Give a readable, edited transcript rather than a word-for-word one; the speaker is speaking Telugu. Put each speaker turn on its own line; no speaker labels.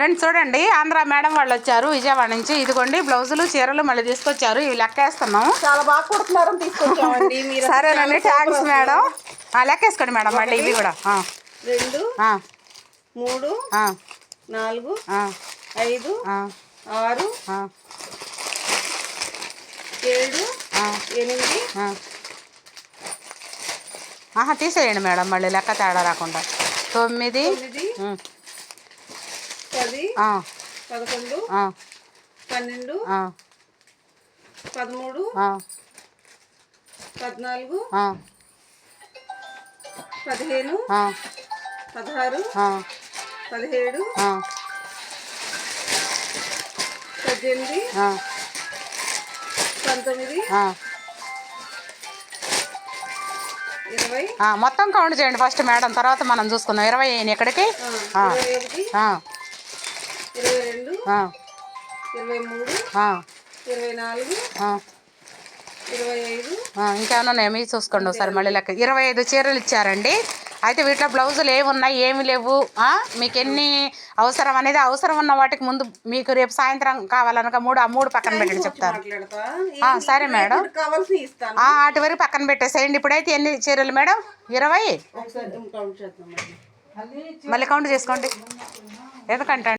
ఫ్రెండ్స్ చూడండి, ఆంధ్ర మేడం వాళ్ళు వచ్చారు విజయవాడ నుంచి. ఇదిగోండి బ్లౌజులు చీరలు మళ్ళీ తీసుకొచ్చారు. ఇవి లెక్కేస్తున్నాం.
చాలా బాగా కుడుతున్నారు తీసుకొచ్చామండి.
సరేనండి, థ్యాంక్స్ మేడం. లెక్కేసుకోండి మేడం. మళ్ళీ ఇవి కూడా
2 3 4 5 6 7 8
తీసేయండి మేడం, మళ్ళీ లెక్క తేడా రాకుండా. 9
10 11 12 13 14 15 16 17 18 19 20.
మొత్తం కౌంట్ చేయండి ఫస్ట్ మేడం, తర్వాత మనం చూసుకుందాం. 20 అయ్యాయి ఎక్కడికి.
21 22 23 24 25.
ఇంకేమన్నా ఉన్నాయో మీరు చూసుకోండి ఒకసారి మళ్ళీ లెక్క. 25 చీరలు ఇచ్చారండి. అయితే వీటిలో బ్లౌజులు ఏమి ఉన్నాయి ఏమి లేవు, మీకు ఎన్ని అవసరం అనేది, అవసరం ఉన్న వాటికి ముందు మీకు రేపు సాయంత్రం కావాలనక మూడు పక్కన పెట్టండి చెప్తారు. సరే మేడం, వాటి వరకు పక్కన పెట్టేసేయండి. ఇప్పుడైతే ఎన్ని చీరలు మేడం? 20. మళ్ళీ కౌంట్ చేసుకోండి ఎందుకంటే